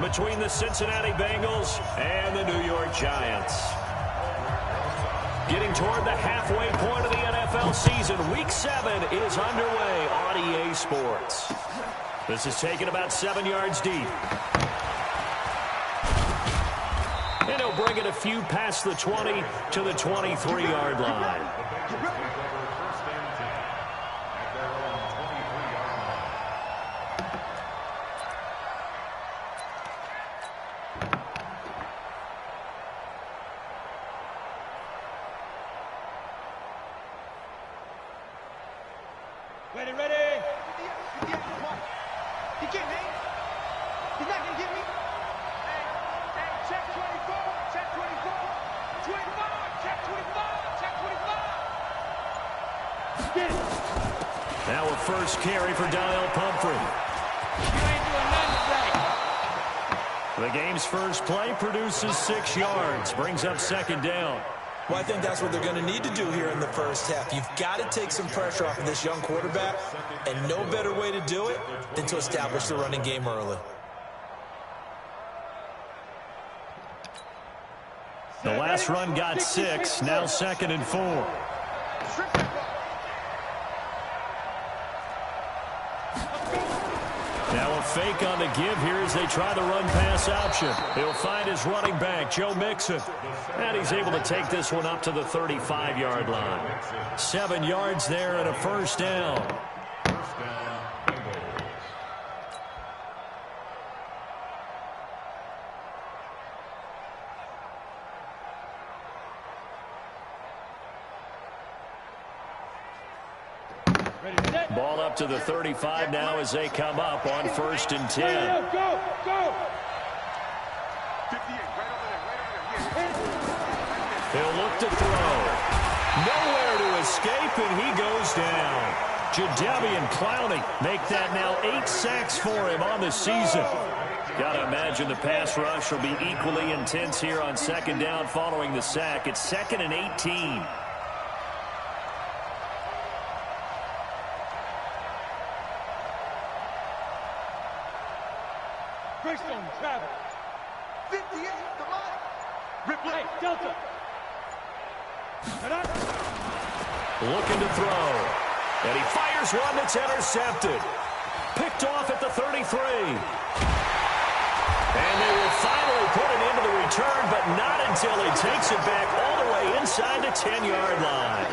between the Cincinnati Bengals and the New York Giants. Getting toward the halfway point of the NFL season, Week 7 is underway on EA Sports. This is taken about 7 yards deep. And he'll bring it a few past the 20 to the 23-yard line. Ready. He can't hang. He's not going to get me. Hey, check 24. Check 24. 25. Check 25. Check 25. Get it. Now a first carry for Donnell Pumphrey. You ain't doing nothing today. The game's first play produces 6 yards. Brings up second down. Well, I think that's what they're going to need to do here in the first half. You've got to take some pressure off of this young quarterback, and no better way to do it than to establish the running game early. The last run got 6, now 2nd and 4. Now a fake on the give here as they try the run-pass option. He'll find his running back, Joe Mixon. And he's able to take this one up to the 35-yard line. 7 yards there and a first down. Ball up to the 35 now as they come up on 1st and 10. Go. He'll look to throw. Nowhere to escape, and he goes down. Jadeveon Clowney make that now 8 sacks for him on the season. Got to imagine the pass rush will be equally intense here on 2nd down following the sack. It's 2nd and 18. Greystone, travel. 58, the line. Replay, Delta. Looking to throw. And he fires one that's intercepted. Picked off at the 33. And they will finally put it into the return, but not until he takes it back all the way inside the 10-yard line.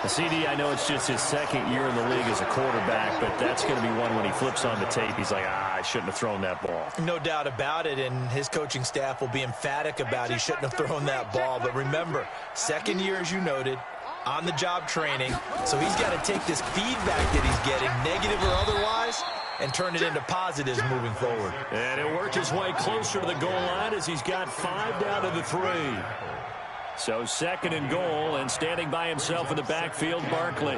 CD, I know it's just his 2nd year in the league as a quarterback, but that's going to be one when he flips on the tape. He's like, I shouldn't have thrown that ball. No doubt about it, and his coaching staff will be emphatic about he shouldn't have thrown that ball. But remember, 2nd year, as you noted, on-the-job training, so he's got to take this feedback that he's getting, negative or otherwise, and turn it into positives moving forward. And it worked his way closer to the goal line as he's got 5 down to the 3. So 2nd and goal, and standing by himself in the backfield, Barkley.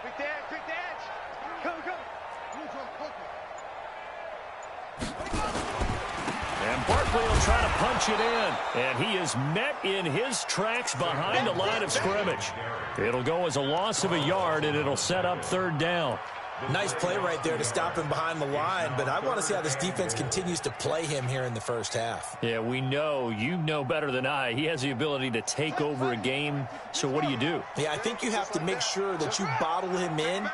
Quick dash. Go. And Barkley will try to punch it in. And he is met in his tracks behind the line of scrimmage. It'll go as a loss of a yard, and it'll set up 3rd down. Nice play right there to stop him behind the line, but I want to see how this defense continues to play him here in the first half. Yeah, we know. You know better than I. He has the ability to take over a game. So what do? Yeah, I think you have to make sure that you bottle him in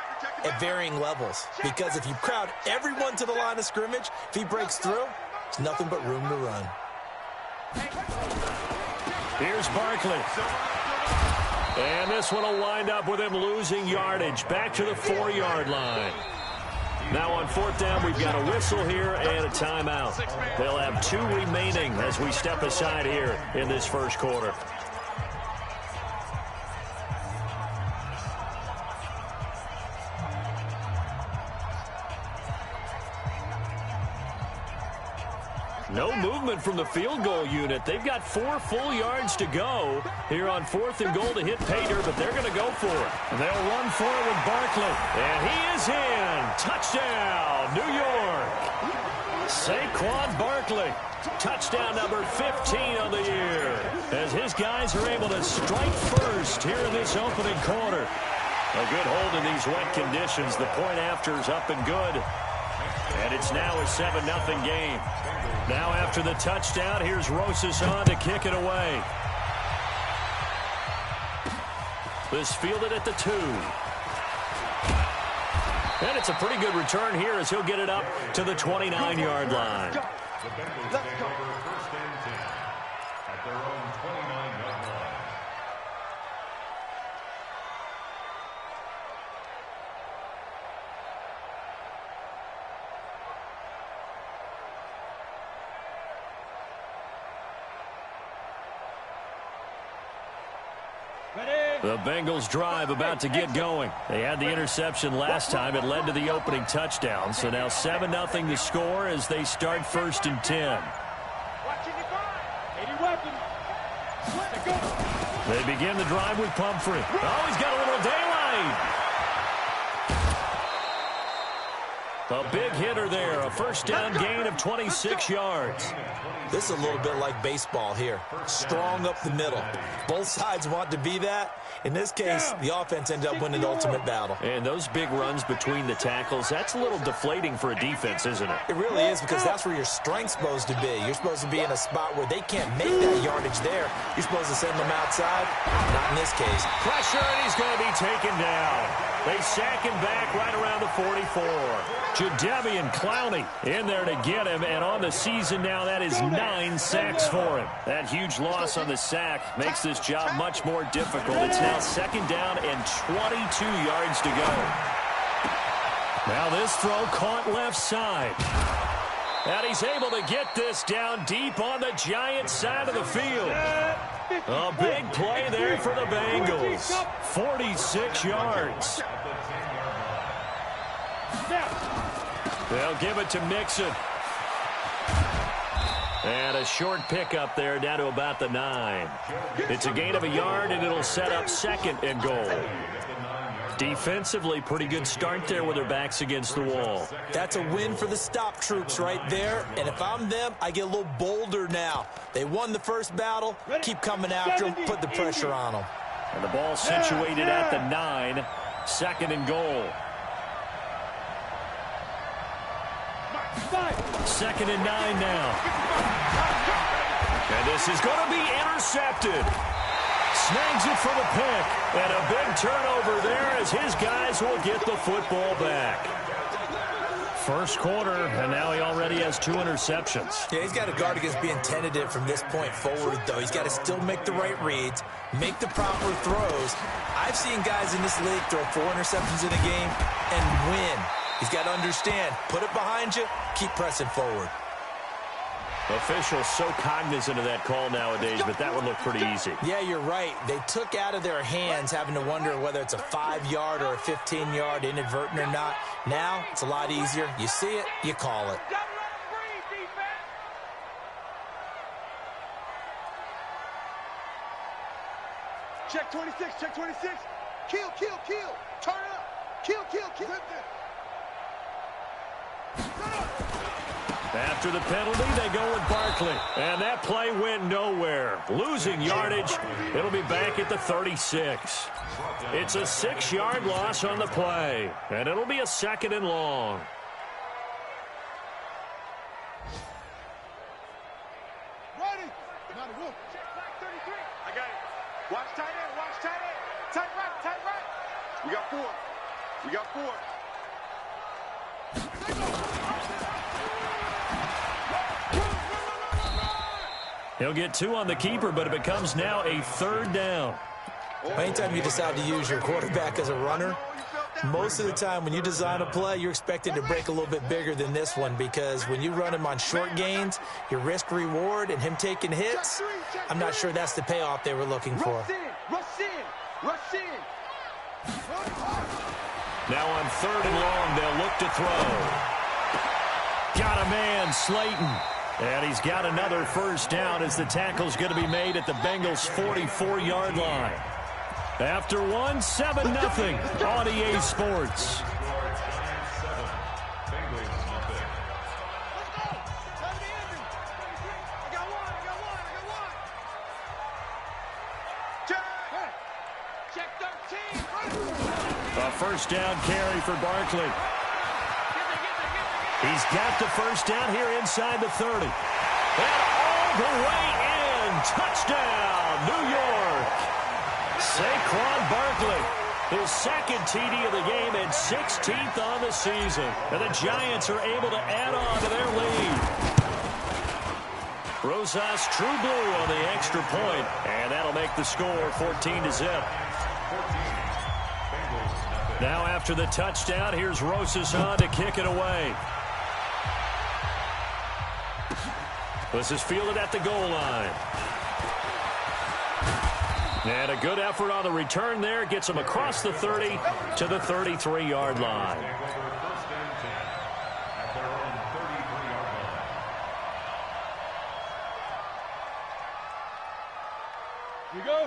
at varying levels, because if you crowd everyone to the line of scrimmage, if he breaks through, it's nothing but room to run. Here's Barkley. And this one will wind up with him losing yardage back to the 4-yard line. Now on 4th down, we've got a whistle here and a timeout. They'll have 2 remaining as we step aside here in this first quarter. No movement from the field goal unit. They've got 4 full yards to go here on 4th and goal to hit Pater, but they're going to go for it. And they'll run for it with Barkley. And he is in. Touchdown, New York. Saquon Barkley, touchdown number 15 on the year, as his guys are able to strike first here in this opening quarter. A good hold in these wet conditions. The point after is up and good. And it's now a 7-0 game. Now after the touchdown, here's Rosas on to kick it away. This fielded at the 2. And it's a pretty good return here as he'll get it up to the 29-yard line. Let's go. At their own 29-yard line. The Bengals drive about to get going. They had the interception last time. It led to the opening touchdown. So now 7-0 the score as they start 1st and 10. They begin the drive with Pumphrey. Oh, he's got a little daylight. A big hitter there. A first down gain of 26 yards. This is a little bit like baseball here. Strong up the middle. Both sides want to be that. In this case, the offense ended up winning the ultimate battle. And those big runs between the tackles, that's a little deflating for a defense, isn't it? It really is, because that's where your strength's supposed to be. You're supposed to be in a spot where they can't make that yardage there. You're supposed to send them outside. Not in this case. Pressure, and he's going to be taken down. They sack him back right around the 44. Jadeveon Clowney in there to get him, and on the season now, that is 9 sacks for him. That huge loss on the sack makes this job much more difficult. It's now 2nd down and 22 yards to go. Now this throw caught left side. And he's able to get this down deep on the Giants side of the field. A big play there for the Bengals. 46 yards. They'll give it to Mixon. And a short pickup there down to about the 9. It's a gain of a yard, and it'll set up 2nd and goal. Defensively, pretty good start there with their backs against the wall. That's a win for the stop troops right there. And if I'm them, I get a little bolder now. They won the first battle. Keep coming after them. Put the pressure on them. And the ball situated at the 9. 2nd and goal. 2nd and 9 now. And this is going to be intercepted. Snags it for the pick. And a big turnover there as his guys will get the football back. First quarter, and now he already has 2 interceptions. Yeah, he's got to guard against being tentative from this point forward, though. He's got to still make the right reads, make the proper throws. I've seen guys in this league throw 4 interceptions in a game and win. He's got to understand, put it behind you, keep pressing forward. Officials so cognizant of that call nowadays, but that would look pretty easy. Yeah, you're right. They took out of their hands having to wonder whether it's a 5-yard or a 15-yard inadvertent or not. Now, it's a lot easier. You see it, you call it. Check 26, check 26. Kill, kill, kill. Turn up. Kill, kill, kill. After the penalty, they go with Barkley. And that play went nowhere. Losing yardage. It'll be back at the 36. It's a 6-yard loss on the play. And it'll be a 2nd and long. Ready. Check flag 33. I got it. Watch tight end, watch tight end. Tight right, tight right. We got 4. We got 4. He'll get 2 on the keeper, but it becomes now a 3rd down. Anytime you decide to use your quarterback as a runner, most of the time when you design a play, you're expected to break a little bit bigger than this one, because when you run him on short gains, your risk-reward and him taking hits, I'm not sure that's the payoff they were looking for. Rush in, rush in, rush in. Now on 3rd and long, they'll look to throw. Got a man, Slayton. And he's got another first down as the tackle's going to be made at the Bengals' 44-yard line. After 7-0 on EA Sports. A first down carry for Barkley. He's got the first down here inside the 30. And all the way in. Touchdown, New York. Saquon Barkley, his second TD of the game and 16th on the season. And the Giants are able to add on to their lead. Rosas true blue on the extra point, and that'll make the score 14-0. Now after the touchdown, here's Rosas on to kick it away. This is fielded at the goal line. And a good effort on the return there. Gets him across the 30 to the 33-yard line.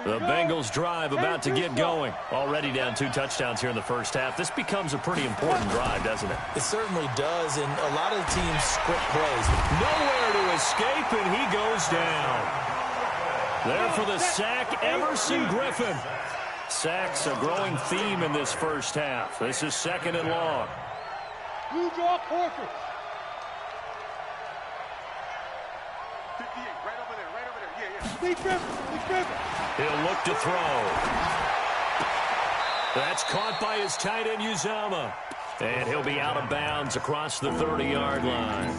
The Bengals drive about to get going. Already down 2 touchdowns here in the first half. This becomes a pretty important drive, doesn't it? It certainly does, and a lot of the teams script plays. Nowhere to escape, and he goes down. There for the sack, Everson Griffin. Sacks a growing theme in this first half. This is 2nd and long. You draw portraits. 58, right over there, right over there. Yeah. Steve Griffin. He'll look to throw. That's caught by his tight end, Uzomah. And he'll be out of bounds across the 30-yard line.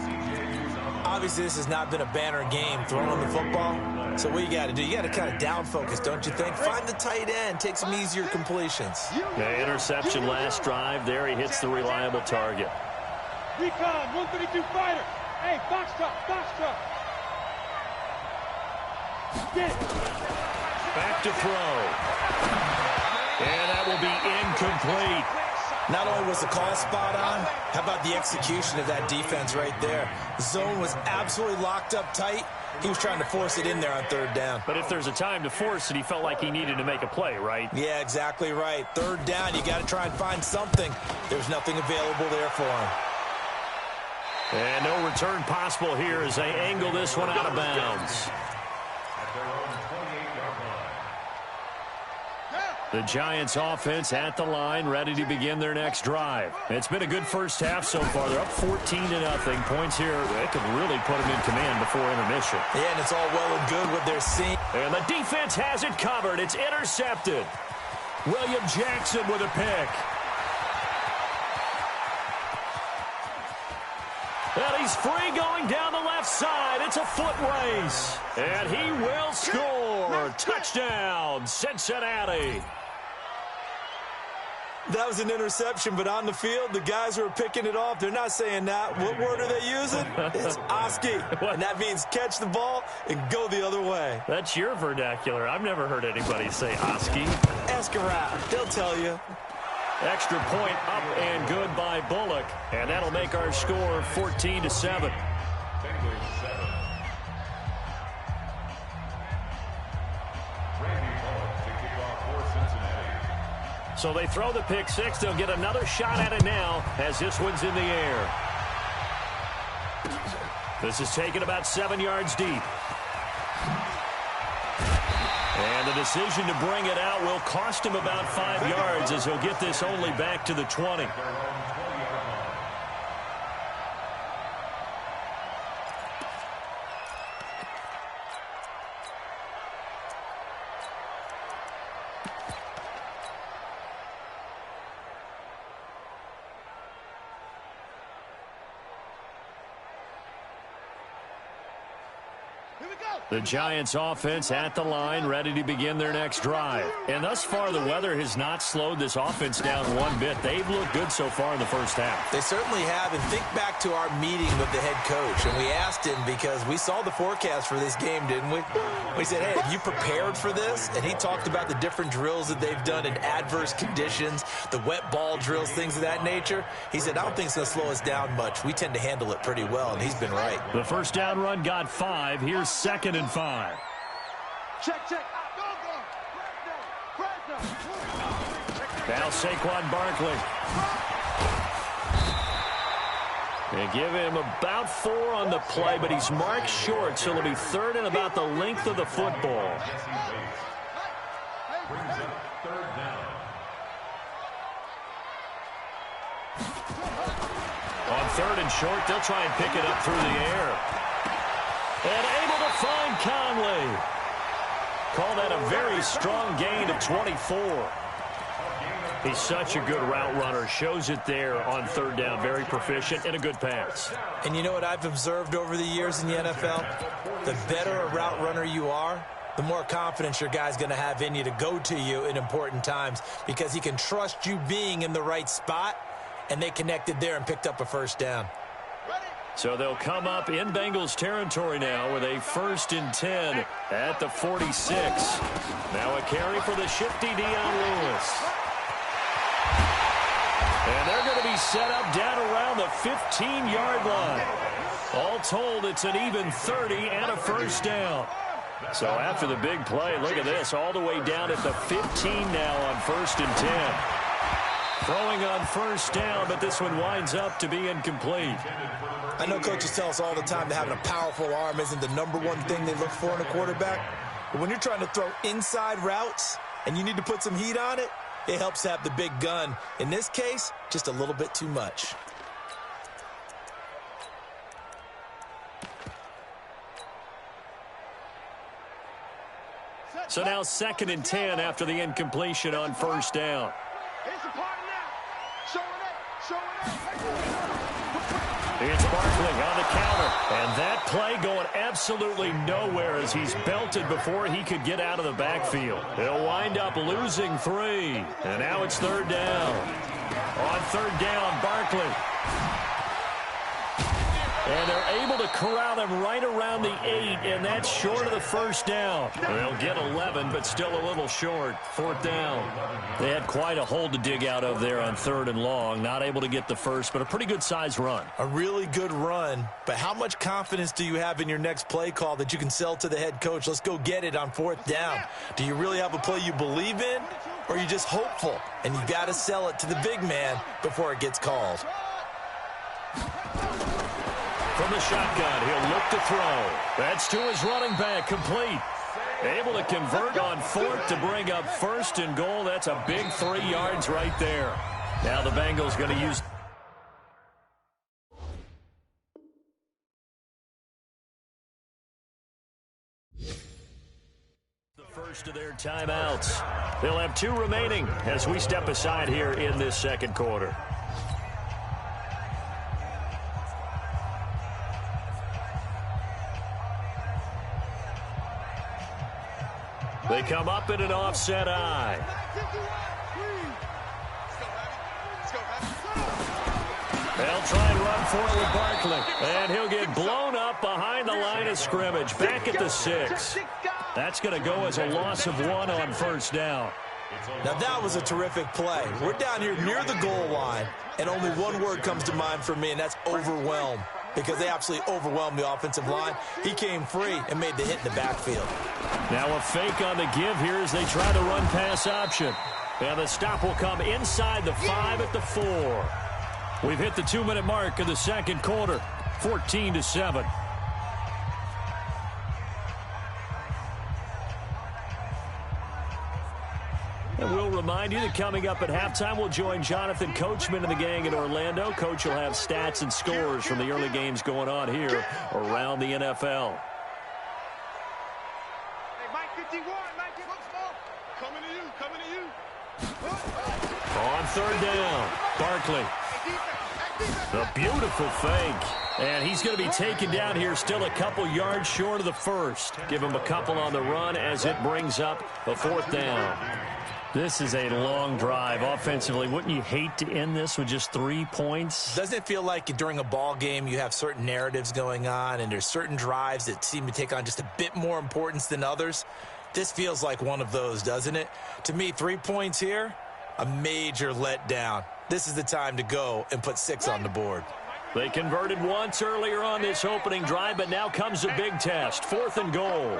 Obviously, this has not been a banner game throwing the football. So what you got to do, you got to kind of down focus, don't you think? Find the tight end, take some easier completions. The interception last drive. There he hits the reliable target. Recon, 132 fighter. Hey, box truck. Back to throw. And that will be incomplete. Not only was the call spot on, how about the execution of that defense right there? The zone was absolutely locked up tight. He was trying to force it in there on 3rd down. But if there's a time to force it, he felt like he needed to make a play, right? Yeah, exactly right. 3rd down, you got to try and find something. There's nothing available there for him. And no return possible here as they angle this one out of bounds. The Giants offense at the line, ready to begin their next drive. It's been a good first half so far. They're up 14-0. Points here, they could really put them in command before intermission. Yeah, and it's all well and good what they're seeing. And the defense has it covered. It's intercepted. William Jackson with a pick. And he's free going down the left side. It's a foot race. And he will score. Touchdown, Cincinnati. That was an interception, but on the field, the guys who are picking it off, they're not saying that. What word are they using? It's Oski. And that means catch the ball and go the other way. That's your vernacular. I've never heard anybody say Oski. Ask around. They'll tell you. Extra point up and good by Bullock. And that'll make our score 14-7. So they throw the pick six. They'll get another shot at it now as this one's in the air. This is taken about 7 yards deep. And the decision to bring it out will cost him about 5 yards as he'll get this only back to the 20. The Giants offense at the line, ready to begin their next drive. And thus far, the weather has not slowed this offense down one bit. They've looked good so far in the first half. They certainly have. And think back to our meeting with the head coach. And we asked him because we saw the forecast for this game, didn't we? We said, hey, have you prepared for this? And he talked about the different drills that they've done in adverse conditions, the wet ball drills, things of that nature. He said, I don't think it's going to slow us down much. We tend to handle it pretty well, and he's been right. The first down run got 5. Here's 2nd and 5. Check. Now Saquon Barkley. They give him about 4 on the play, but he's marked short, so it'll be 3rd and about the length of the football. Brings up 3rd down. third and short. They'll try and pick it up through the air. And able to find Conley. Call that a very strong gain of 24. He's such a good route runner. Shows it there on third down. Very proficient and a good pass. And you know what I've observed over the years in the NFL? The better a route runner you are, the more confidence your guy's going to have in you to go to you in important times because he can trust you being in the right spot, and they connected there and picked up a first down. So they'll come up in Bengals territory now with a 1st and 10 at the 46. Now a carry for the shifty Dion Lewis. And they're going to be set up down around the 15-yard line. All told, it's an even 30 and a first down. So after the big play, look at this, all the way down at the 15 now on 1st and 10. Throwing on first down, but this one winds up to be incomplete. I know coaches tell us all the time that having a powerful arm isn't the #1 thing they look for in a quarterback. But when you're trying to throw inside routes and you need to put some heat on it, it helps have the big gun. In this case, just a little bit too much. So now 2nd and 10 after the incompletion on first down. It's Barkley on the counter. And that play going absolutely nowhere as he's belted before he could get out of the backfield. He'll wind up losing 3. And now it's 3rd down. On 3rd down, Barkley. And they're able to corral him right around the 8, and that's short of the first down. They'll get 11, but still a little short. 4th down. They had quite a hole to dig out of there on 3rd and long. Not able to get the first, but a pretty good-sized run. A really good run, but how much confidence do you have in your next play call that you can sell to the head coach? Let's go get it on 4th down. Do you really have a play you believe in, or are you just hopeful? And you got to sell it to the big man before it gets called. From the shotgun, he'll look to throw. That's to his running back, complete. Able to convert on 4th to bring up 1st and goal. That's a big 3 yards right there. Now the Bengals going to use the first of their timeouts. They'll have 2 remaining as we step aside here in this second quarter. They come up in an offset eye. They'll try and run for it with Barkley. And he'll get blown up behind the line of scrimmage. Back at the 6. That's going to go as a loss of 1 on first down. Now that was a terrific play. We're down here near the goal line, and only one word comes to mind for me, and that's overwhelmed. Because they absolutely overwhelmed the offensive line. He came free and made the hit in the backfield. Now a fake on the give here as they try the run pass option. And the stop will come inside the 5 at the 4. We've hit the 2-minute mark of the second quarter. 14-7. And we'll remind you that coming up at halftime, we'll join Jonathan Coachman and the gang in Orlando. Coach will have stats and scores from the early games going on here around the NFL. Hey, Mike 51, Mike 51, coming to you. On 3rd down, Barkley. The beautiful fake. And he's going to be taken down here still a couple yards short of the first. Give him a couple on the run as it brings up the 4th down. This is a long drive offensively. Wouldn't you hate to end this with just 3 points? Doesn't it feel like during a ball game you have certain narratives going on and there's certain drives that seem to take on just a bit more importance than others? This feels like one of those, doesn't it? To me, 3 points here, a major letdown. This is the time to go and put 6 on the board. They converted once earlier on this opening drive, but now comes a big test. 4th and goal.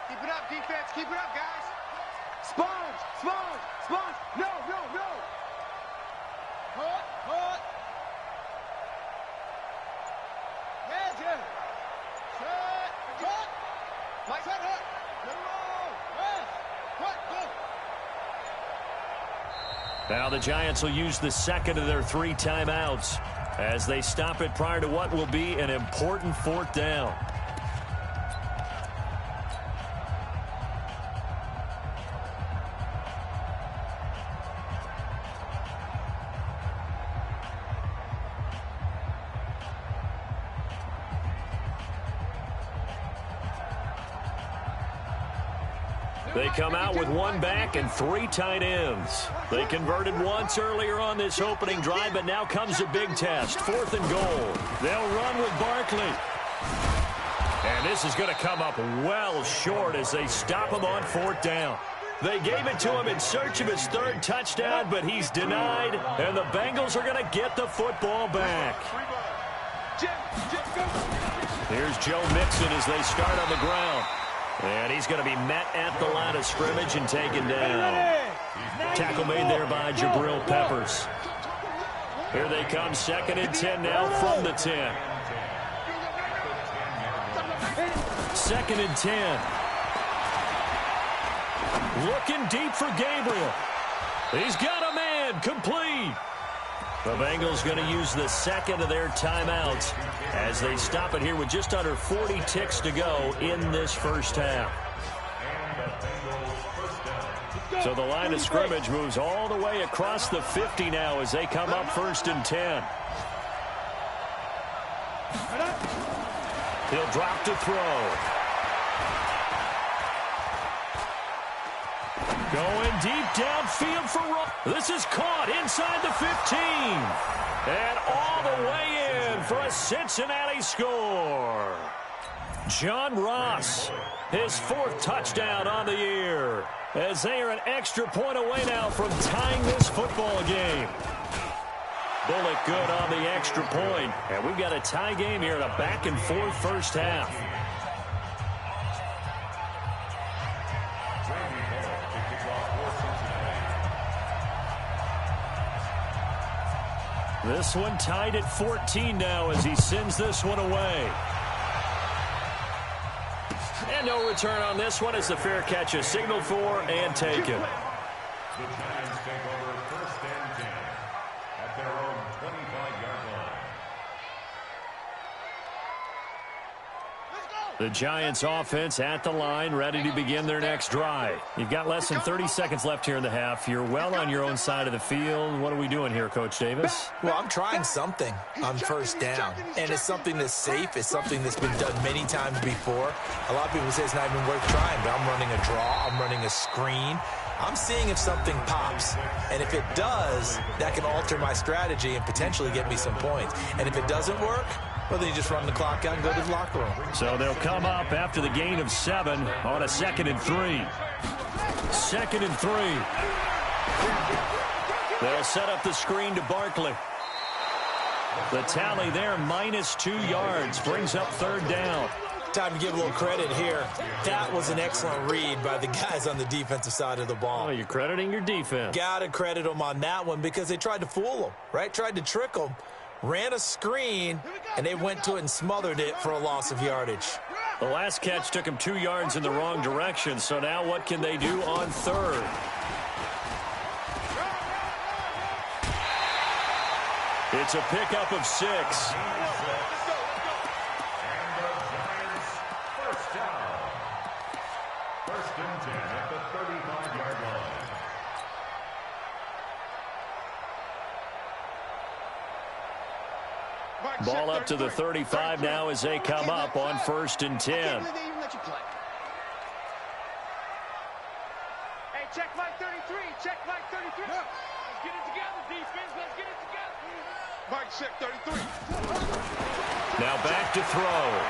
Keep it up, defense. Keep it up, guys. Sponge. No. Hut. Magic. Hut. Mike, hut. Go. Now the Giants will use the second of their 3 timeouts. as they stop it prior to what will be an important 4th down. They come out with 1 back and 3 tight ends. They converted once earlier on this opening drive, but now comes a big test. 4th and goal. They'll run with Barkley. And this is going to come up well short as they stop him on 4th down. They gave it to him in search of his 3rd touchdown, but he's denied, and the Bengals are going to get the football back. Here's Joe Mixon as they start on the ground. And he's going to be met at the line of scrimmage and taken down. Tackle made there by Jabril Peppers. Here they come, 2nd and 10 now from the 10. 2nd and 10. Looking deep for Gabriel. He's got a man, complete. The Bengals going to use the 2nd of their timeouts as they stop it here with just under 40 ticks to go in this 1st half. So the line of scrimmage moves all the way across the 50 now as they come up 1st and 10. He'll drop to throw. Going deep downfield for Ross. This is caught inside the 15. And all the way in for a Cincinnati score. John Ross, his 4th touchdown on the year, as they are an extra point away now from tying this football game. Bullock good on the extra point. And we've got a tie game here in a back-and-forth 1st half. This one tied at 14 now as he sends this one away. And no return on this one as the fair catch is signaled for and taken. The Giants take over 1st and 10 at their own 25-yard line. The Giants offense at the line, ready to begin their next drive. You've got less than 30 seconds left here in the half. You're well on your own side of the field. What are we doing here, Coach Davis? Well, I'm trying something on 1st down, and it's something that's safe. It's something that's been done many times before. A lot of people say it's not even worth trying, but I'm running a draw. I'm running a screen. I'm seeing if something pops, and if it does, that can alter my strategy and potentially get me some points. And if it doesn't work, well, then you just run the clock out and go to the locker room. So they'll come up after the gain of 7 on a 2nd and 3. 2nd and 3. They'll set up the screen to Barkley. The tally there, -2 yards, brings up 3rd down. Time to give a little credit here. That was an excellent read by the guys on the defensive side of the ball. Oh, you're crediting your defense. Got to credit them on that one because they tried to fool them, right? Tried to trick them. Ran a screen, and they went to it and smothered it for a loss of yardage. The last catch took him 2 yards in the wrong direction, so now what can they do on 3rd? It's a pickup of 6. And the Giants 1st down. 1st and 10 at the 35-yard line. Ball up to the 35 now as they come up on 1st and 10. Hey, check Mike 33. Check Mike 33. Let's get it together, defense. Let's get it together. Mike, check 33. Now back to throw.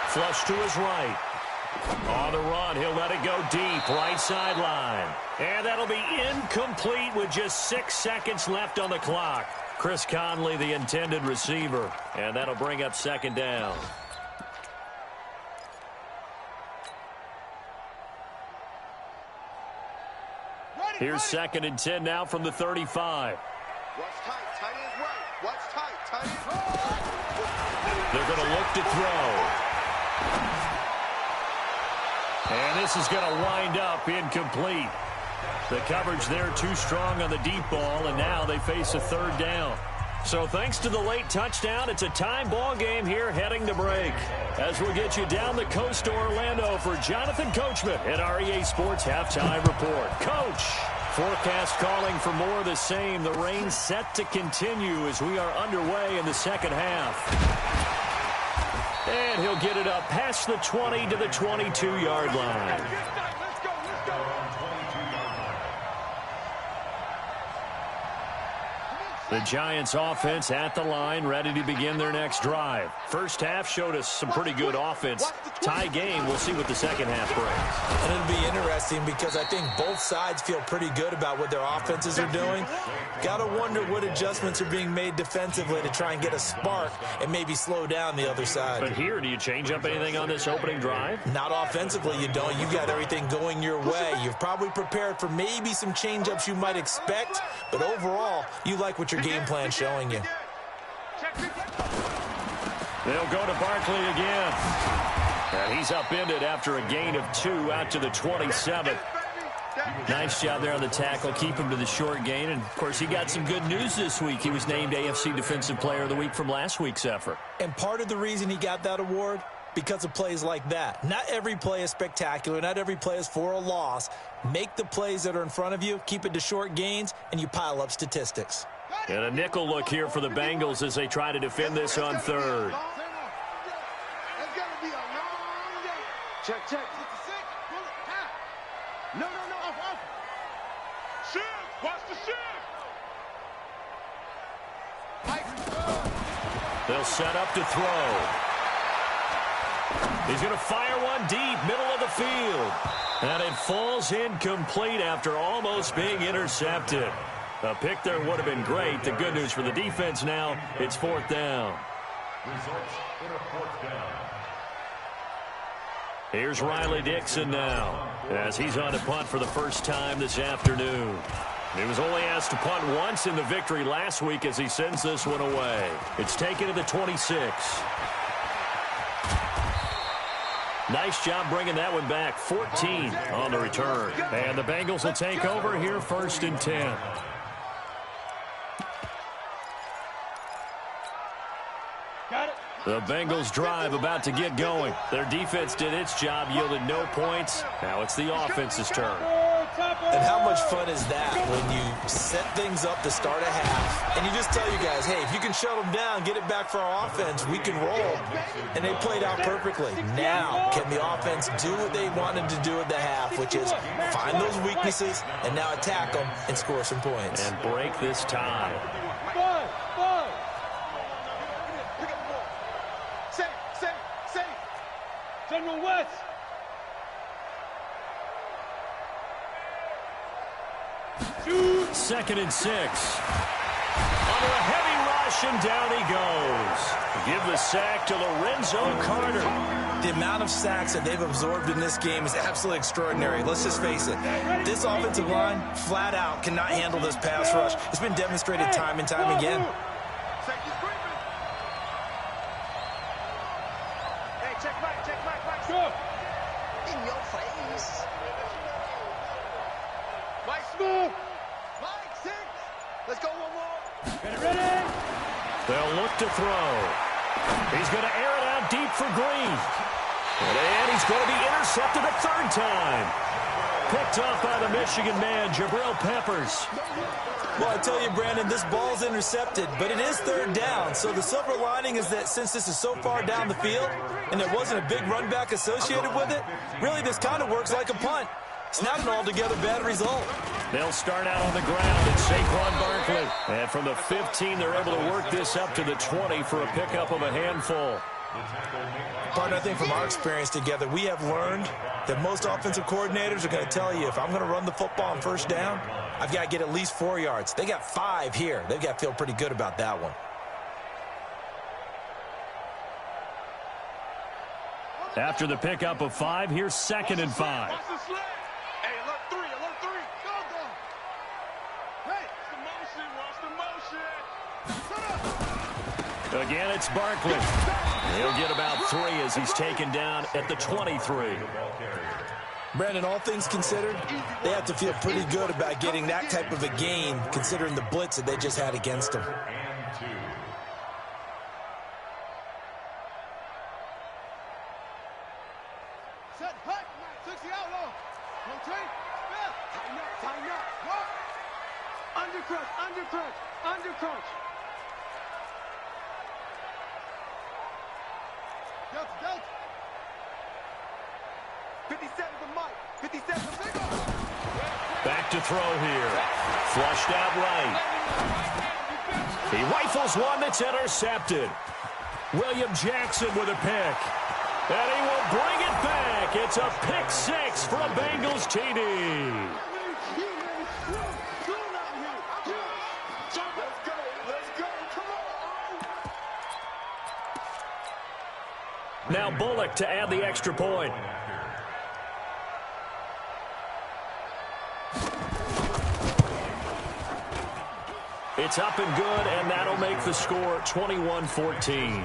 Flush to his right. On the run, he'll let it go deep, right sideline. And that'll be incomplete with just 6 seconds left on the clock. Chris Conley, the intended receiver. And that'll bring up 2nd down. Here's 2nd and 10 now from the 35. Watch tight. Tight end's right. Watch tight. Tight end's right. They're going to look to throw. And this is going to wind up incomplete. The coverage there too strong on the deep ball, and now they face a 3rd down. So thanks to the late touchdown, it's a tie ball game here heading to break. As we'll get you down the coast to Orlando for Jonathan Coachman at REA Sports Halftime Report. Coach, forecast calling for more of the same. The rain set to continue as we are underway in the second half. And he'll get it up past the 20 to the 22-yard line. The Giants offense at the line, ready to begin their next drive. First half showed us some pretty good offense. Tie game, we'll see what the second half brings. And it'll be interesting because I think both sides feel pretty good about what their offenses are doing. Got to wonder what adjustments are being made defensively to try and get a spark and maybe slow down the other side. But here, do you change up anything on this opening drive? Not offensively, you don't. You've got everything going your way. You've probably prepared for maybe some change-ups you might expect, but overall, you like what your game plan showing you. They'll go to Barkley again. And he's upended after a gain of 2 out to the 27. Nice job there on the tackle. Keep him to the short gain. And, of course, he got some good news this week. He was named AFC Defensive Player of the Week from last week's effort. And part of the reason he got that award, because of plays like that. Not every play is spectacular. Not every play is for a loss. Make the plays that are in front of you, keep it to short gains, and you pile up statistics. And a nickel look here for the Bengals as they try to defend this on third. Check, check. No, off. Shift. Watch the shift. They'll set up to throw. He's going to fire one deep, middle of the field. And it falls incomplete after almost being intercepted. A pick there would have been great. The good news for the defense now, it's fourth down. Results in a fourth down. Here's Riley Dixon now as he's on to punt for the first time this afternoon. He was only asked to punt once in the victory last week as he sends this one away. It's taken to the 26. Nice job bringing that one back. 14 on the return. And the Bengals will take over here first and 10. The Bengals drive about to get going. Their defense did its job, yielded no points. Now it's the offense's turn. And how much fun is that when you set things up to start a half and you just tell you guys, hey, if you can shut them down, get it back for our offense, we can roll. And they played out perfectly. Now, can the offense do what they wanted to do at the half, which is find those weaknesses and now attack them and score some points. And break this tie. General West. Second and 6. Under a heavy rush, and down he goes. Give the sack to Lorenzo Carter. The amount of sacks that they've absorbed in this game is absolutely extraordinary. Let's just face it. This offensive line, flat out, cannot handle this pass rush. It's been demonstrated time and time again. In your face. Mike Smith. Mike 6. Let's go one more. Ready? They'll look to throw. He's going to air it out deep for Green. And he's going to be intercepted a third time. Picked off by the Michigan man, Jabril Peppers. Well, I tell you, Brandon, this ball's intercepted, but it is third down. So the silver lining is that since this is so far down the field and there wasn't a big run back associated with it, really this kind of works like a punt. It's not an altogether bad result. They'll start out on the ground at Saquon Barkley. And from the 15, they're able to work this up to the 20 for a pickup of a handful. Partner, I think from our experience together, we have learned that most offensive coordinators are going to tell you, if I'm going to run the football on first down, I've got to get at least 4 yards. They got 5 here. They've got to feel pretty good about that one. After the pickup of 5, here's second and 5. Hey, alert 3, alert 3. Go. Hey, it's the motion, Again, it's Barkley. He'll get about 3 as he's taken down at the 23. Brandon, all things considered, they have to feel pretty good about getting that type of a gain, considering the blitz that they just had against them. 60 out low. Rotate. Tighten up, tighten up. What? Undercrunch, undercrunch, undercrunch. Delta, delta. 57 to Mike. 57 to Big. Back to throw here. Flushed out right. He rifles one that's intercepted. William Jackson with a pick. And he will bring it back. It's a pick six for a Bengals TD. Now Bullock to add the extra point. It's up and good, and that'll make the score 21-14.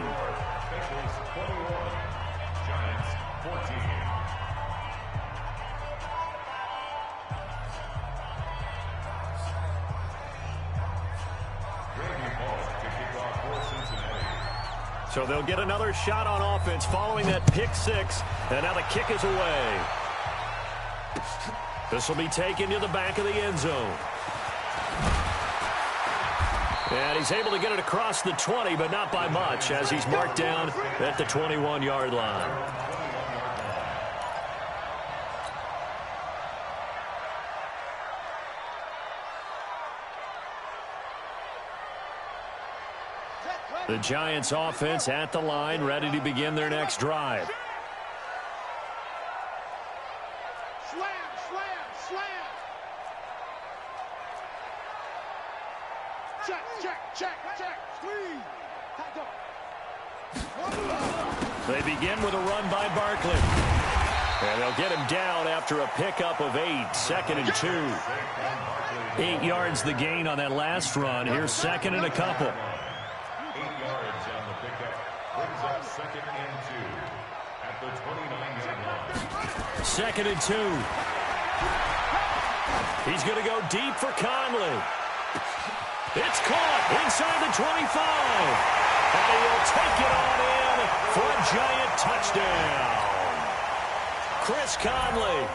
So they'll get another shot on offense following that pick six, and now the kick is away. This will be taken to the back of the end zone. And he's able to get it across the 20, but not by much, as he's marked down at the 21-yard line. The Giants offense at the line, ready to begin their next drive. Slam, slam, slam. Check, check, check, check. Squeeze. Tight up. They begin with a run by Barkley. And they'll get him down after a pickup of 8, 2nd and 2. 8 yards the gain on that last run. Here's 2nd and a couple. 8 yards on the pickup. Brings up 2nd and 2 at the 29-yard line. 2nd and 2. He's going to go deep for Conley. It's caught inside the 25. And he will take it on in for a Giant touchdown. Chris Conley,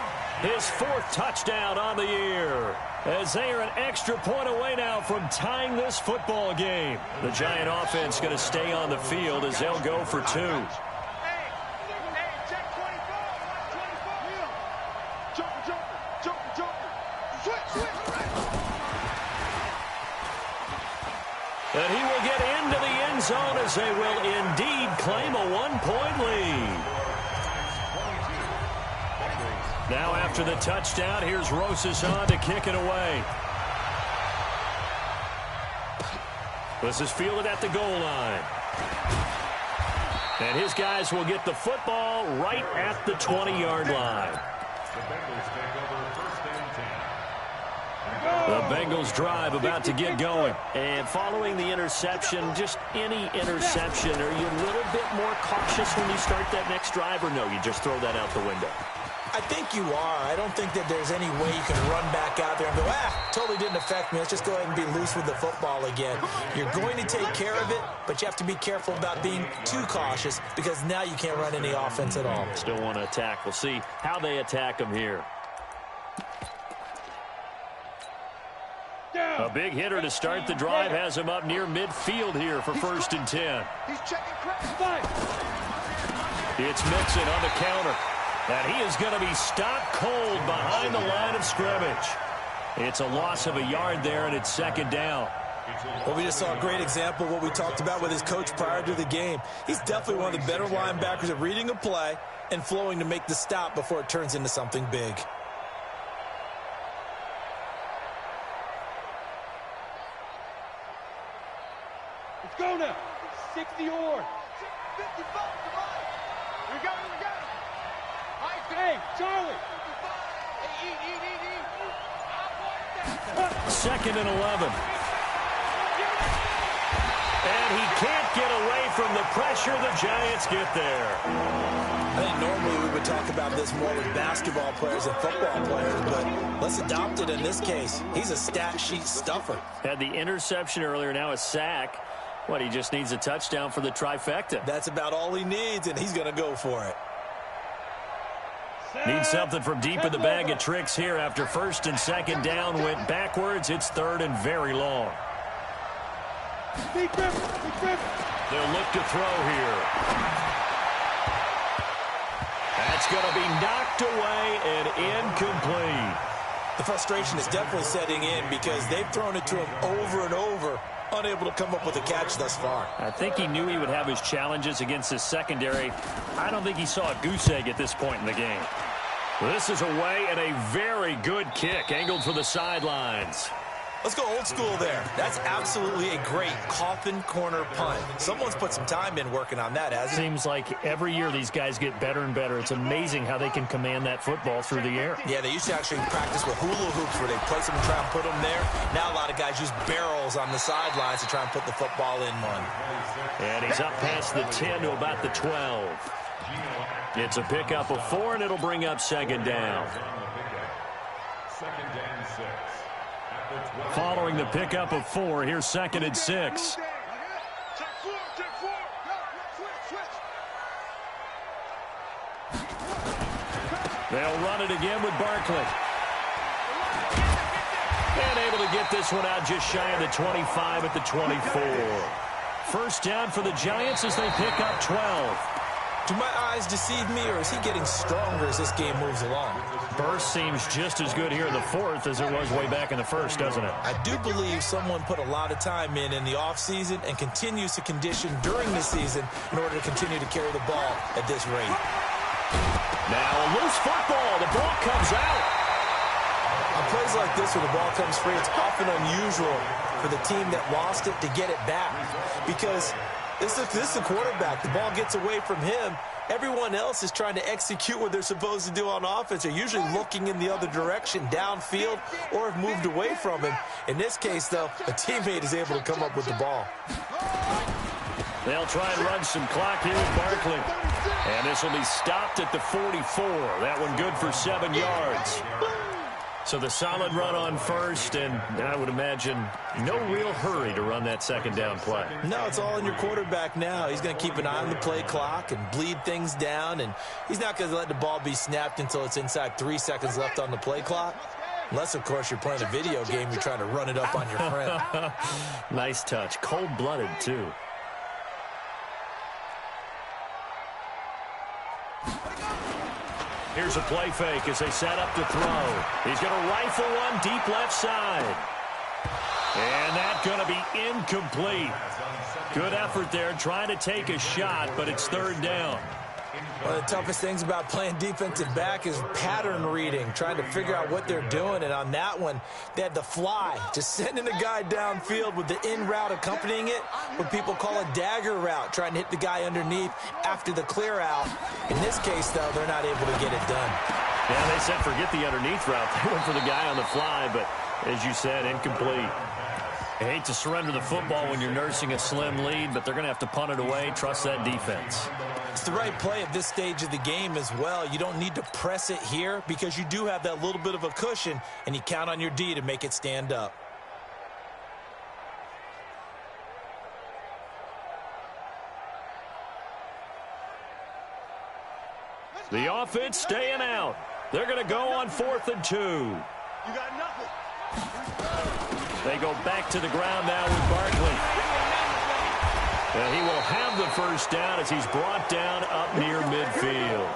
his 4th touchdown on the year. As they are an extra point away now from tying this football game. The Giant offense going to stay on the field as they'll go for 2. And he will get into the end zone as they will indeed claim a 1-point lead. Now after the touchdown, here's Rosas on to kick it away. This is fielded at the goal line. And his guys will get the football right at the 20-yard line. The Bengals drive about to get going. And following the interception, just any interception, are you a little bit more cautious when you start that next drive, or no, you just throw that out the window? I think you are. I don't think that there's any way you can run back out there and go, totally didn't affect me. Let's just go ahead and be loose with the football again. You're going to take care of it, but you have to be careful about being too cautious because now you can't run any offense at all. Still want to attack. We'll see how they attack them here. A big hitter to start the drive has him up near midfield here for 1st and 10. He's checking crack. It's Mixon on the counter. And he is going to be stopped cold behind the line of scrimmage. It's a loss of a yard there, and it's 2nd down. Well, we just saw a great example of what we talked about with his coach prior to the game. He's definitely one of the better linebackers at reading a play and flowing to make the stop before it turns into something big. Let's go now. 60 or 55. We got it. Hey, Charlie. Hey, eat. 2nd and 11. And he can't get away from the pressure. The Giants get there. I think normally we would talk about this more with basketball players and football players, but let's adopt it in this case. He's a stat sheet stuffer. Had the interception earlier, now a sack. He just needs a touchdown for the trifecta. That's about all he needs, and he's going to go for it. Need something from deep in the bag of tricks here after first and second down went backwards. It's third and very long. They'll look to throw here. That's going to be knocked away and incomplete. The frustration is definitely setting in because they've thrown it to him over and over, unable to come up with a catch thus far. I think he knew he would have his challenges against his secondary. I don't think he saw a goose egg at this point in the game. This is away and a very good kick, angled for the sidelines. Let's go old school there. That's absolutely a great coffin corner punt. Someone's put some time in working on that, hasn't it? Seems like every year these guys get better and better. It's amazing how they can command that football through the air. Yeah, they used to actually practice with hula hoops where they place them and try and put them there. Now a lot of guys use barrels on the sidelines to try and put the football in one. And he's up past the 10 to about the 12. It's a pickup of 4, and it'll bring up second down. Second and 6. Following the pickup of 4, here's second and 6. They'll run it again with Barkley. And able to get this one out just shy of the 25 at the 24. First down for the Giants as they pick up 12. Do my eyes deceive me, or is he getting stronger as this game moves along? Burst seems just as good here in the fourth as it was way back in the first, doesn't it? I do believe someone put a lot of time in the offseason and continues to condition during the season in order to continue to carry the ball at this rate. Now a loose football. The ball comes out. On plays like this where the ball comes free, it's often unusual for the team that lost it to get it back because this is the quarterback. The ball gets away from him. Everyone else is trying to execute what they're supposed to do on offense. They're usually looking in the other direction, downfield, or have moved away from him. In this case, though, a teammate is able to come up with the ball. They'll try and run some clock here with Barkley. And this will be stopped at the 44. That one good for 7 yards. So the solid run on first, and I would imagine no real hurry to run that second down play. No, it's all in your quarterback now. He's going to keep an eye on the play clock and bleed things down, and he's not going to let the ball be snapped until it's inside 3 seconds left on the play clock. Unless, of course, you're playing a video game, you're trying to run it up on your friend. Nice touch. Cold-blooded, too. Here's a play fake as they set up to throw. He's going to rifle one deep left side. And that's going to be incomplete. Good effort there trying to take a shot, but it's third down. One of the toughest things about playing defensive back is pattern reading, trying to figure out what they're doing. And on that one, they had the fly, just sending a guy downfield with the in route accompanying it, what people call a dagger route, trying to hit the guy underneath after the clear out. In this case, though, they're not able to get it done. Yeah, they said forget the underneath route. They went for the guy on the fly, but as you said, incomplete. I hate to surrender the football when you're nursing a slim lead, but they're going to have to punt it away. Trust that defense. It's the right play at this stage of the game as well. You don't need to press it here because you do have that little bit of a cushion, and you count on your D to make it stand up. The offense staying out. They're going to go on 4th and 2. You got nothing. They go back to the ground now with Barkley. And he will have the first down as he's brought down up near midfield.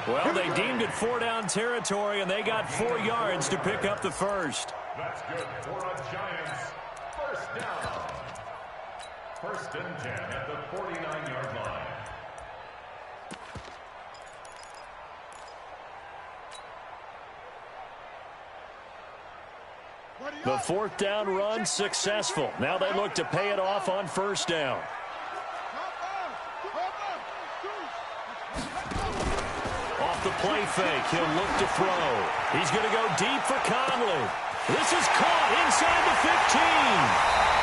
Well, they deemed it 4-down territory, and they got 4 yards to pick up the first. That's good for the Giants. First down. First and 10 at the 49-yard line. The 4th down run successful. Now they look to pay it off on first down. Off the play fake, he'll look to throw. He's going to go deep for Conley. This is caught inside the 15.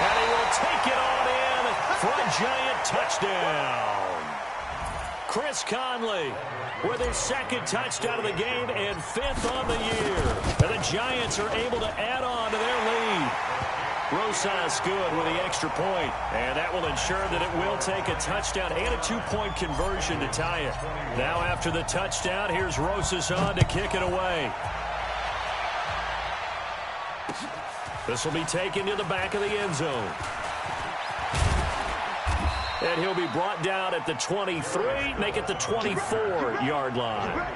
And he will take it on in for a Giant touchdown. Chris Conley with his 2nd touchdown of the game and 5th on the year. And the Giants are able to add on to their lead. Rosas good with the extra point, and that will ensure that it will take a touchdown and a 2-point conversion to tie it. Now after the touchdown, here's Rosas on to kick it away. This will be taken to the back of the end zone. And he'll be brought down at the 23, make it the 24-yard line.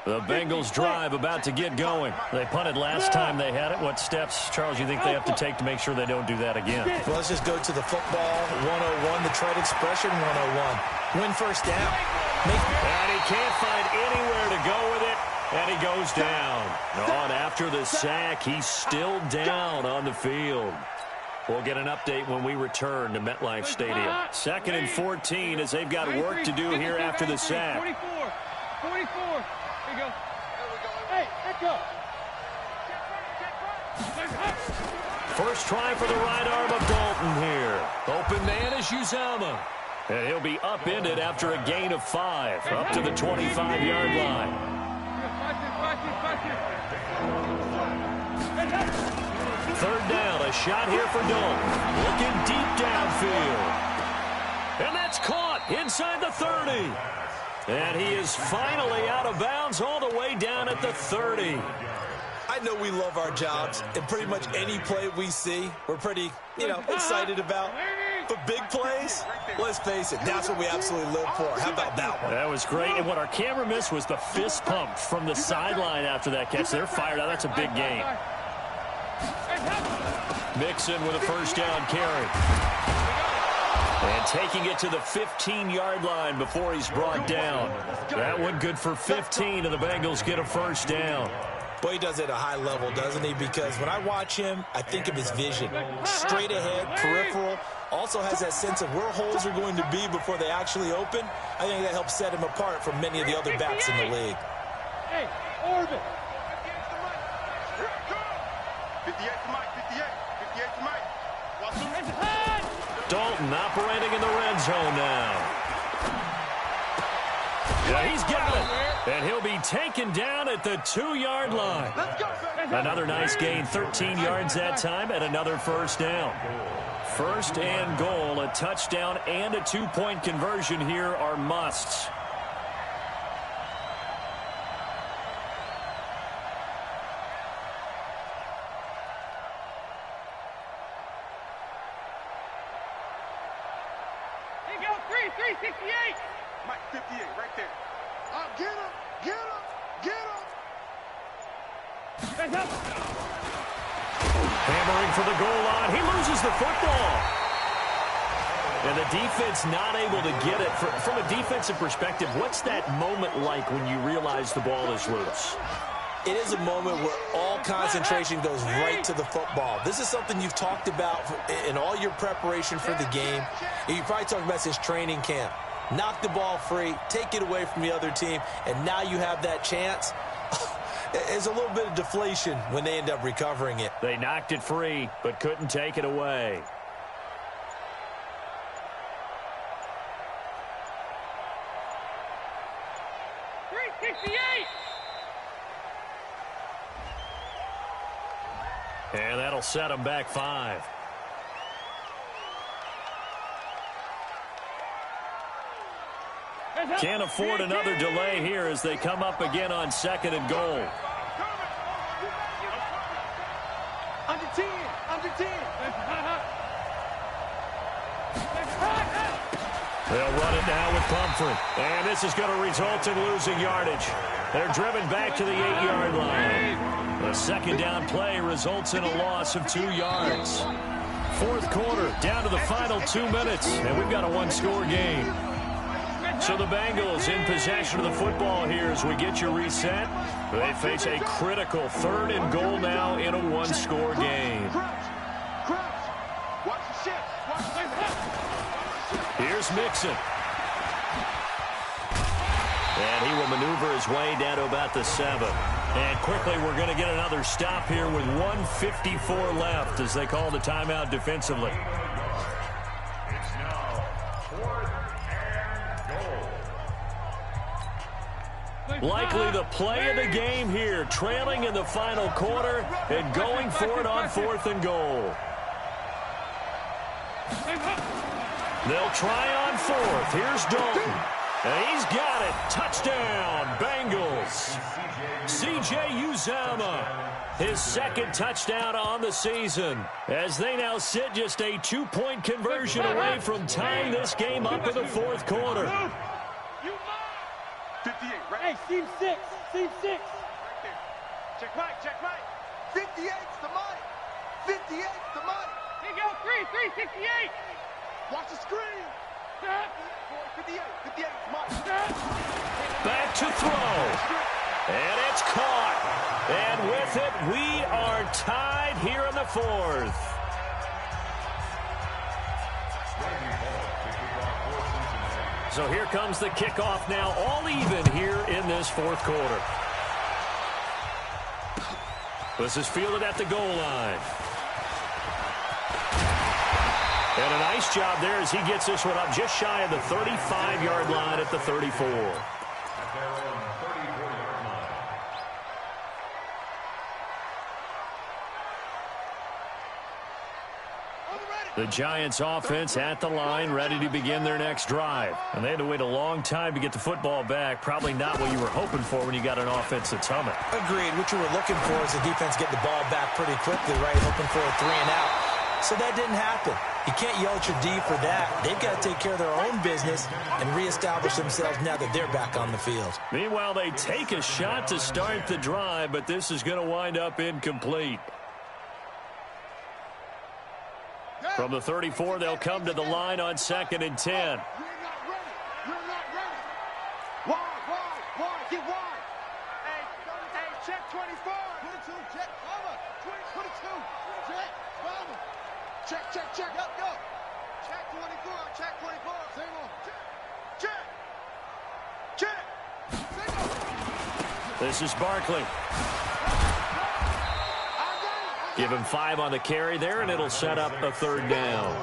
The Bengals drive about to get going. They punted last time they had it. What steps, Charles, you think they have to take to make sure they don't do that again? Well, let's just go to the football 101, the trade expression 101. Win first down. And he can't find anywhere to go with it, and he goes down. And after the sack, he's still down on the field. We'll get an update when we return to MetLife Stadium. 2nd and 14 as they've got work to do here after the sack. 44. Here you go. Hey, let's go. First try for the right arm of Dalton here. Open man is Uzomah. And he'll be upended after a gain of 5, up to the 25-yard line. Third down, a shot here for Dalton. Looking deep downfield. And that's caught inside the 30. And he is finally out of bounds all the way down at the 30. I know we love our jobs, and pretty much any play we see, we're pretty, excited about. But big plays, let's face it, that's what we absolutely live for. How about that one? That was great. And what our camera missed was the fist pump from the sideline after that catch. They're fired out. That's a big gain. Mixon with a first down carry. And taking it to the 15-yard line before he's brought down. That one good for 15, and the Bengals get a first down. Boy, he does it at a high level, doesn't he? Because when I watch him, I think of his vision. Straight ahead, peripheral. Also has that sense of where holes are going to be before they actually open. I think that helps set him apart from many of the other backs in the league. Hey, Orbit. 58 to Mike, 58 to Mike. Dalton operating in the red zone now. Yeah, he's got it. And he'll be taken down at the 2-yard line. Another nice gain, 13 yards that time, and another first down. First and goal, a touchdown and a 2-point conversion here are musts. Here you go, 368. Mike, 58, right there. Get him, get him, get him. Hammering for the goal line. He loses the football. And the defense not able to get it. From a defensive perspective, what's that moment like when you realize the ball is loose? It is a moment where all concentration goes right to the football. This is something you've talked about in all your preparation for the game. You probably talked about since training camp. Knock the ball free, take it away from the other team, and now you have that chance. There's a little bit of deflation when they end up recovering it. They knocked it free, but couldn't take it away. And that'll set them back 5. Can't afford another delay here as they come up again on 2nd and goal. Under 10, under 10. They'll run it now with Pumphrey. And this is going to result in losing yardage. They're driven back to the 8-yard line. The second down play results in a loss of 2 yards. Fourth quarter, down to the final 2 minutes, and we've got a 1-score game. So the Bengals in possession of the football here as we get you reset. They face a critical 3rd and goal now in a one-score game. Here's Mixon. And he will maneuver his way down to about the 7. And quickly we're going to get another stop here with 1:54 left as they call the timeout defensively. It's now 4th and goal. Likely the play of the game here, trailing in the final quarter and going for it on 4th and goal. They'll try on 4th. Here's Dalton. And he's got it. Touchdown, Bengals. C.J. Uzomah, his 2nd touchdown on the season, as they now sit just a 2-point conversion away from tying this game up in the 4th quarter. 58, right? Hey, team 6. Team 6. Right there. Check right, check right. 58's the money. 58's the money. Here you go, 368. Watch the screen. 58, 58's money. Back to throw. And it's caught. And with it, we are tied here in the 4th. So here comes the kickoff now, all even here in this 4th quarter. This is fielded at the goal line. And a nice job there as he gets this one up just shy of the 35-yard line at the 34. The Giants offense at the line, ready to begin their next drive. And they had to wait a long time to get the football back. Probably not what you were hoping for when you got an offense that's humming. Agreed. What you were looking for is the defense getting the ball back pretty quickly, right? Hoping for a 3 and out. So that didn't happen. You can't yell at your D for that. They've got to take care of their own business and reestablish themselves now that they're back on the field. Meanwhile, they take a shot to start the drive, but this is going to wind up incomplete. From the 34, they'll come to the line on 2nd and 10. You're not ready. You're not ready. Wide. Get wide. Hey, check 24. 22, check, cover. 22, check, cover. Check. Yep, go. Check 24. Check 24. Single. Check. Single. This is Barkley. Give him 5 on the carry there, and it'll set up a 3rd down.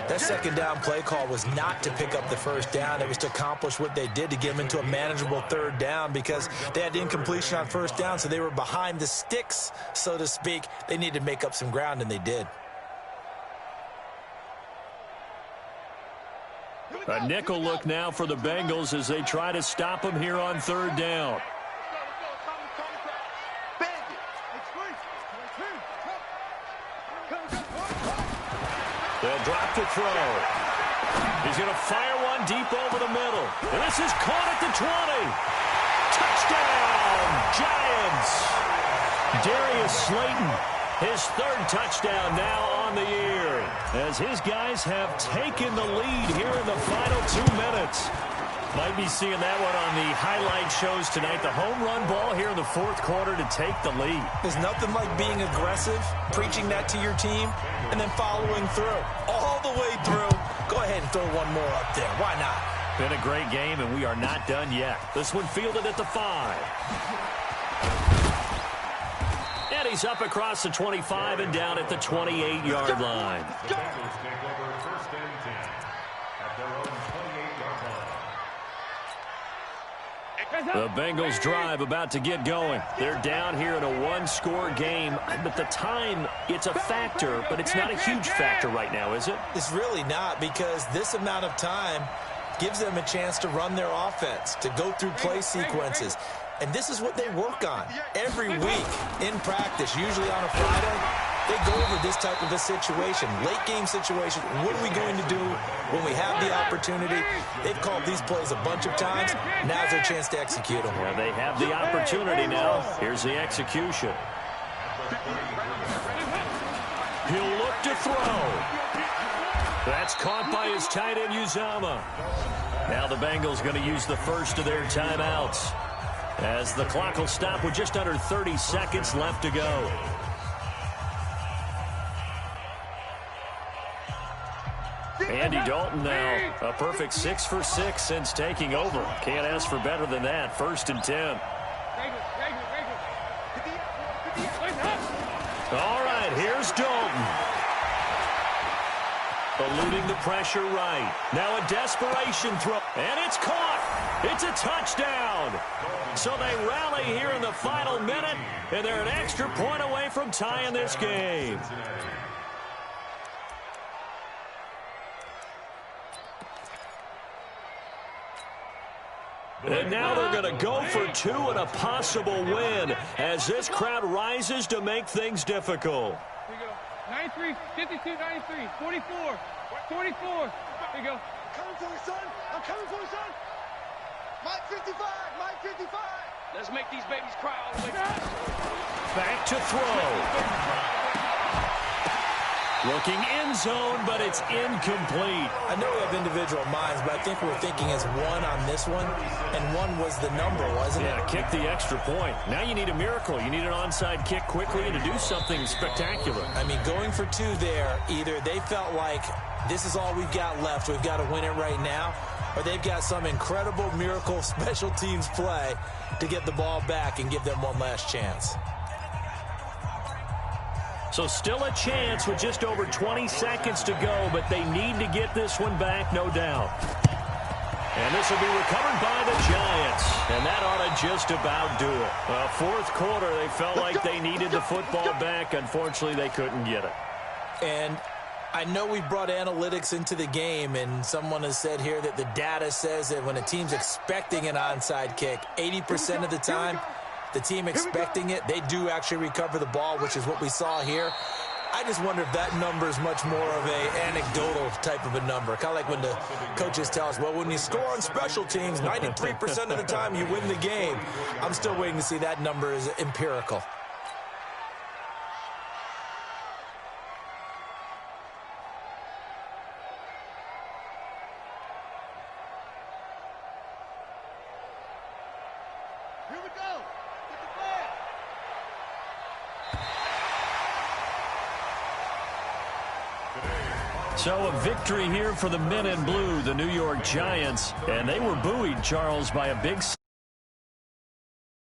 That 2nd down play call was not to pick up the 1st down. It was to accomplish what they did to get them into a manageable 3rd down because they had incompletion on 1st down, so they were behind the sticks, so to speak. They needed to make up some ground, and they did. A nickel look now for the Bengals as they try to stop him here on 3rd down. They'll drop to throw. He's going to fire one deep over the middle. And this is caught at the 20. Touchdown, Giants. Darius Slayton, his 3rd touchdown now on the year, as his guys have taken the lead here in the final 2 minutes. Might be seeing that one on the highlight shows tonight. The home run ball here in the 4th quarter to take the lead. There's nothing like being aggressive, preaching that to your team, and then following through. All the way through. Go ahead and throw one more up there. Why not? Been a great game, and we are not done yet. This one fielded at the 5. And he's up across the 25 and down at the 28-yard line. Bengals take over 1st and 10 at their own 28-yard line. The Bengals drive about to get going. They're down here in a one-score game, but the time, it's a factor, but it's not a huge factor right now, is it? It's really not, because this amount of time gives them a chance to run their offense, to go through play sequences. And this is what they work on every week in practice, usually on a Friday. They go over this type of a situation, late game situation. What are we going to do when we have the opportunity? They've called these plays a bunch of times. Now's their chance to execute them. Well, they have the opportunity now. Here's the execution. He'll look to throw. That's caught by his tight end, Uzomah. Now the Bengals going to use the first of their timeouts, as the clock will stop with just under 30 seconds left to go. Andy Dalton now a perfect 6 for 6 since taking over. Can't ask for better than that. 1st and 10. All right, here's Dalton. Eluding the pressure right. Now a desperation throw. And it's caught. It's a touchdown. So they rally here in the final minute, and they're an extra point away from tying this game. And now they're going to go for 2 and a possible win as this crowd rises to make things difficult. Here you go. 93, 52, 93, 44, 44. Here you go. Coming for you, son. I'm coming for you, son. Mike 55, Mike 55. Let's make these babies cry all the way back. Back to throw. Looking end zone, but it's incomplete. I know we have individual minds, but I think we're thinking as one on this one, and 1 was the number, wasn't it? Yeah, kick the extra point. Now you need a miracle. You need an onside kick quickly and to do something spectacular. I mean, going for 2 there, either they felt like this is all we've got left, we've got to win it right now, or they've got some incredible miracle special teams play to get the ball back and give them one last chance. So still a chance with just over 20 seconds to go, but they need to get this one back, no doubt. And this will be recovered by the Giants, and that ought to just about do it. Fourth quarter, they felt like they needed the football back. Unfortunately, they couldn't get it. And I know we brought analytics into the game, and someone has said here that the data says that when a team's expecting an onside kick, 80% of the time, the team expecting it, they do actually recover the ball, which is what we saw here. I just wonder if that number is much more of a anecdotal type of a number. Kind of like when the coaches tell us, well, when you score on special teams, 93% of the time you win the game. I'm still waiting to see that number is empirical. Here we go. Get the ball. So a victory here for the men in blue, the New York Giants. And they were buoyed, Charles, by a big